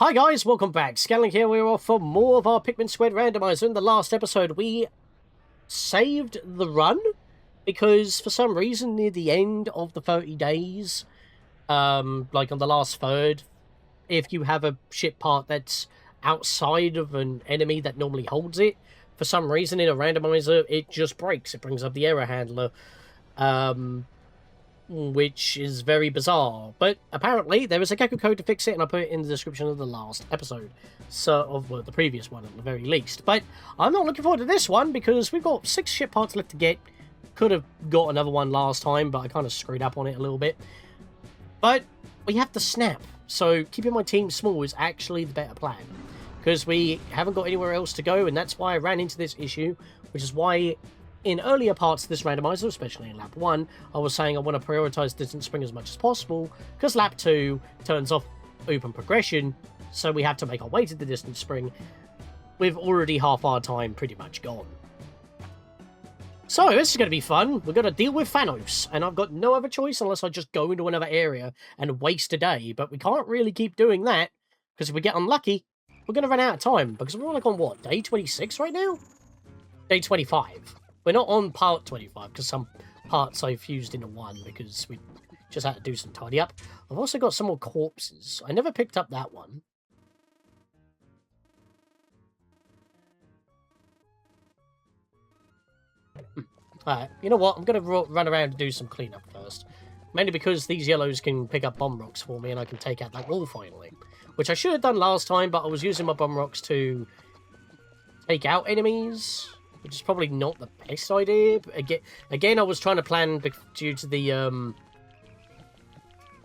Hi guys, welcome back. Scatlink here, we're off for more of our Pikmin Squared Randomizer. In the last episode, we saved the run, because for some reason near the end of the 30 days, like on the last third, if you have a ship part that's outside of an enemy that normally holds it, for some reason in a randomizer, it just breaks. It brings up the error handler, which is very bizarre. But apparently there is a Gecko code to fix it, and I put it in the description of the last episode, of the previous one at the very least. But I'm not looking forward to this one because we've got 6 ship parts left to get. Could have got another one last time, but I kind of screwed up on it a little bit. But we have to snap, so keeping my team small is actually the better plan, because we haven't got anywhere else to go, and that's why I ran into this issue, which is why in earlier parts of this randomizer, especially in lap 1, I was saying I want to prioritize distant spring as much as possible, because lap 2 turns off open progression, so we have to make our way to the distant spring with already half our time pretty much gone. So, this is going to be fun. We're going to deal with THANOS, and I've got no other choice unless I just go into another area and waste a day, but we can't really keep doing that, because if we get unlucky, we're going to run out of time, because we're like on, what, day 26 right now? Day 25. We're not on part 25, because some parts I fused into one, because we just had to do some tidy up. I've also got some more corpses. I never picked up that one. Alright, you know what? I'm going to run around and do some cleanup first. Mainly because these yellows can pick up bomb rocks for me, and I can take out that wall finally. Which I should have done last time, but I was using my bomb rocks to take out enemies, which is probably not the best idea. Again, I was trying to plan due to the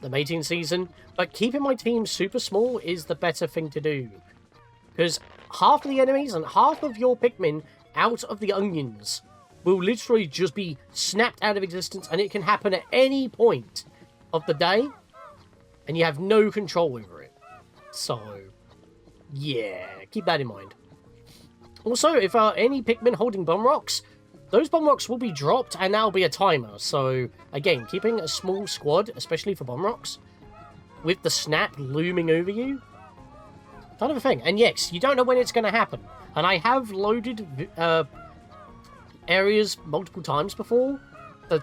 mating season, but keeping my team super small is the better thing to do. Because half of the enemies and half of your Pikmin out of the onions will literally just be snapped out of existence, and it can happen at any point of the day, and you have no control over it. So, yeah, keep that in mind. Also, if any Pikmin holding bomb rocks, those bomb rocks will be dropped, and that'll be a timer. So, again, keeping a small squad, especially for bomb rocks, with the snap looming over you, kind of a thing. And yes, you don't know when it's going to happen. And I have loaded areas multiple times before, that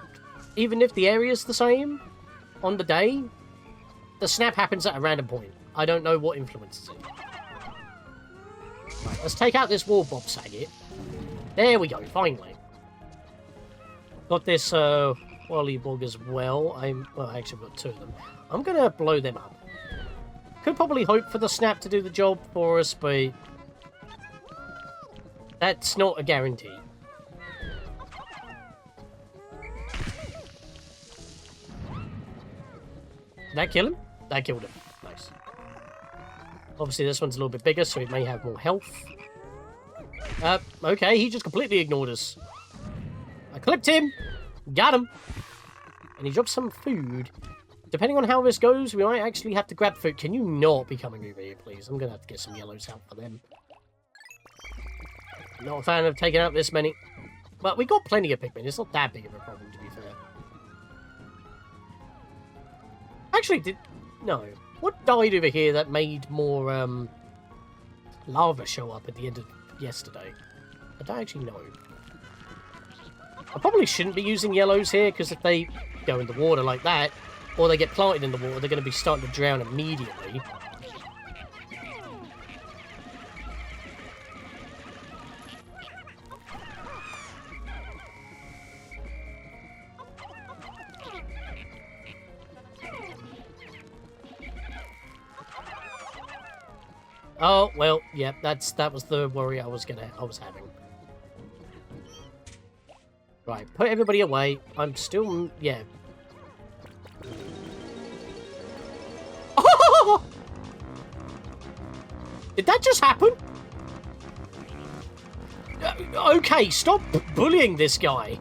even if the area's the same on the day, the snap happens at a random point. I don't know what influences it. Right, let's take out this wall bob saget. There we go, finally. Got this Wallybog as well. Well, I actually got 2 of them. I'm going to blow them up. Could probably hope for the snap to do the job for us, but that's not a guarantee. Did that kill him? That killed him. Nice. Obviously, this one's a little bit bigger, so it may have more health. Okay, he just completely ignored us. I clipped him! Got him! And he dropped some food. Depending on how this goes, we might actually have to grab food. Can you not be coming over here, please? I'm going to have to get some yellows out for them. Not a fan of taking out this many. But we got plenty of Pikmin. It's not that big of a problem, to be fair. Actually, no. What died over here that made more lava show up at the end of yesterday? I don't actually know. I probably shouldn't be using yellows here, because if they go in the water like that, or they get planted in the water, they're going to be starting to drown immediately. Oh, well, yeah, that was the worry I was having. Right, put everybody away. I'm still, yeah. Oh! Did that just happen? Okay, stop bullying this guy.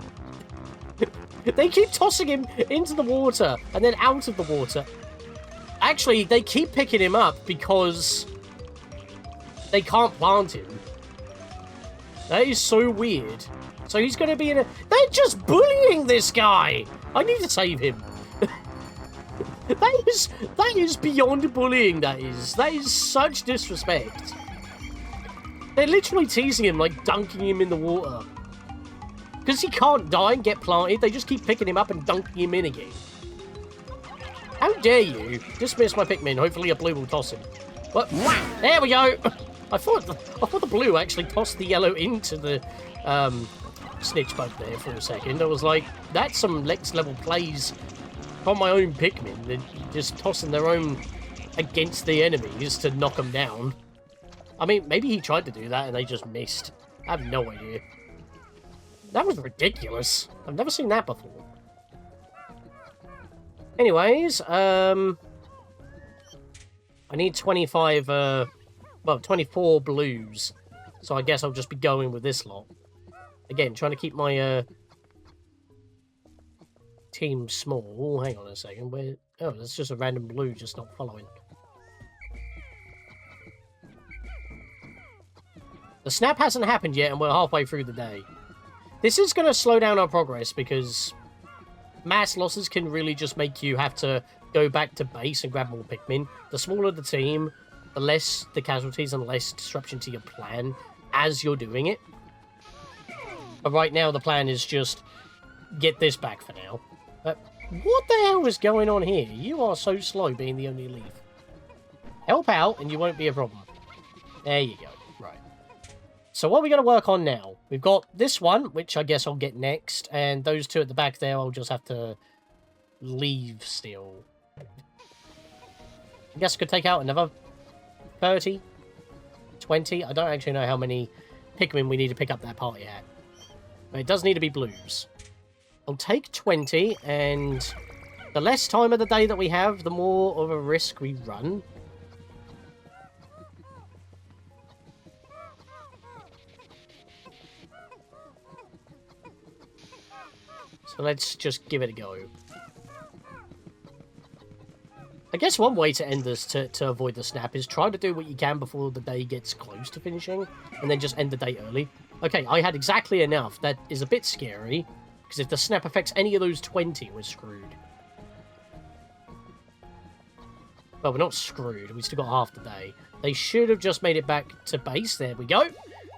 They keep tossing him into the water and then out of the water. Actually, they keep picking him up because they can't plant him. That is so weird. So he's going to be in a... They're just bullying this guy! I need to save him. That is beyond bullying, that is. That is such disrespect. They're literally teasing him, like dunking him in the water. Because he can't die and get planted, they just keep picking him up and dunking him in again. How dare you? Dismiss my Pikmin, hopefully a blue will toss him. What? There we go! I thought the blue actually tossed the yellow into the snitch bug there for a second. I was like, that's some next level plays from my own Pikmin. They're just tossing their own against the enemies to knock them down. I mean, maybe he tried to do that and they just missed. I have no idea. That was ridiculous. I've never seen that before. Anyways, I need 25, well, 24 blues. So I guess I'll just be going with this lot. Again, trying to keep my, team small. Hang on a second. Where? Oh, that's just a random blue just not following. The snap hasn't happened yet, and we're halfway through the day. This is going to slow down our progress, because mass losses can really just make you have to go back to base and grab more Pikmin. The smaller the team, the less the casualties and less disruption to your plan as you're doing it. But right now, the plan is just get this back for now. What the hell is going on here? You are so slow being the only leaf. Help out, and you won't be a problem. There you go. Right. So what are we going to work on now? We've got this one, which I guess I'll get next, and those two at the back there I'll just have to leave still. I guess I could take out another 30, 20. I don't actually know how many Pikmin we need to pick up that party at. But it does need to be blues. I'll take 20, and the less time of the day that we have, the more of a risk we run. So let's just give it a go. I guess one way to end this, to avoid the snap, is try to do what you can before the day gets close to finishing, and then just end the day early. Okay, I had exactly enough. That is a bit scary, because if the snap affects any of those 20, we're screwed. Well, we're not screwed. We still got half the day. They should have just made it back to base. There we go.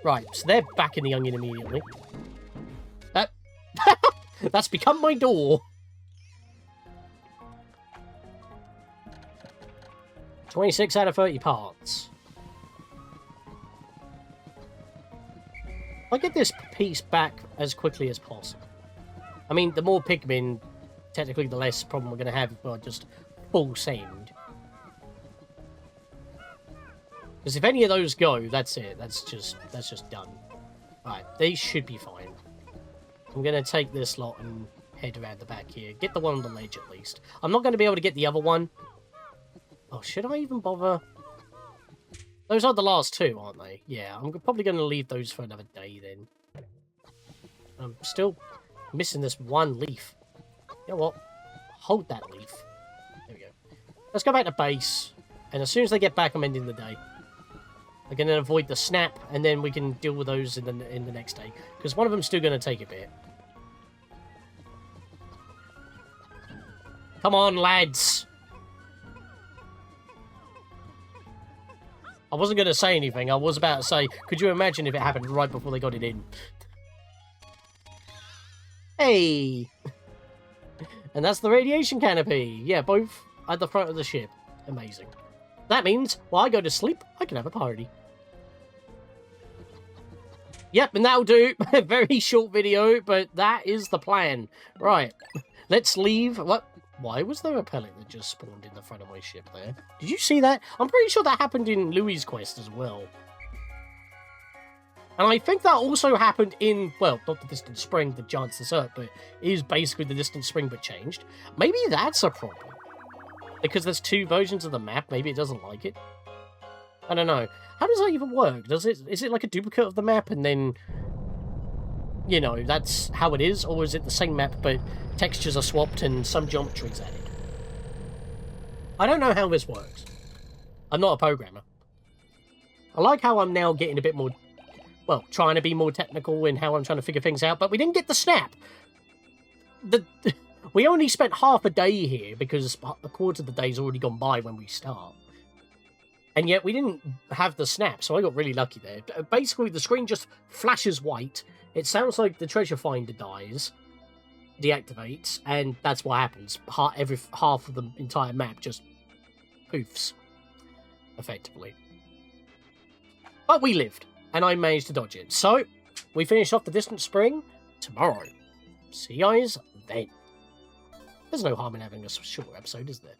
Right, so they're back in the onion immediately. That's become my door. 26 out of 30 parts. I'll get this piece back as quickly as possible. I mean, the more Pikmin, technically the less problem we're going to have if we're just full send. Because if any of those go, that's it. That's just done. Right, they should be fine. I'm going to take this lot and head around the back here. Get the one on the ledge, at least. I'm not going to be able to get the other one. Oh, should I even bother? Those are the last two, aren't they? Yeah, I'm probably going to leave those for another day, then. I'm still missing this one leaf. You know what? Hold that leaf. There we go. Let's go back to base. And as soon as they get back, I'm ending the day. They're going to avoid the snap, and then we can deal with those in the next day. Because one of them's still going to take a bit. Come on, lads! I wasn't going to say anything. I was about to say, could you imagine if it happened right before they got it in? Hey! And that's the radiation canopy. Yeah, both at the front of the ship. Amazing. That means, while I go to sleep, I can have a party. Yep, and that'll do. Very short video, but that is the plan. Right, let's leave. What? Why was there a pellet that just spawned in the front of my ship there? Did you see that? I'm pretty sure that happened in Louis' quest as well. And I think that also happened in, well, not the Distant Spring, the Giant's Desert, but is basically the Distant Spring but changed. Maybe that's a problem. Because there's two versions of the map, maybe it doesn't like it. I don't know. How does that even work? Is it like a duplicate of the map and then, you know, that's how it is? Or is it the same map but textures are swapped and some geometry's added? I don't know how this works. I'm not a programmer. I like how I'm now getting a bit more, well, trying to be more technical in how I'm trying to figure things out, but we didn't get the snap. We only spent half a day here because a quarter of the day's already gone by when we start. And yet we didn't have the snap, so I got really lucky there. Basically, the screen just flashes white. It sounds like the treasure finder dies, deactivates, and that's what happens. Every half of the entire map just poofs, effectively. But we lived, and I managed to dodge it. So, we finish off the Distant Spring tomorrow. See you guys then. There's no harm in having a short episode, is there?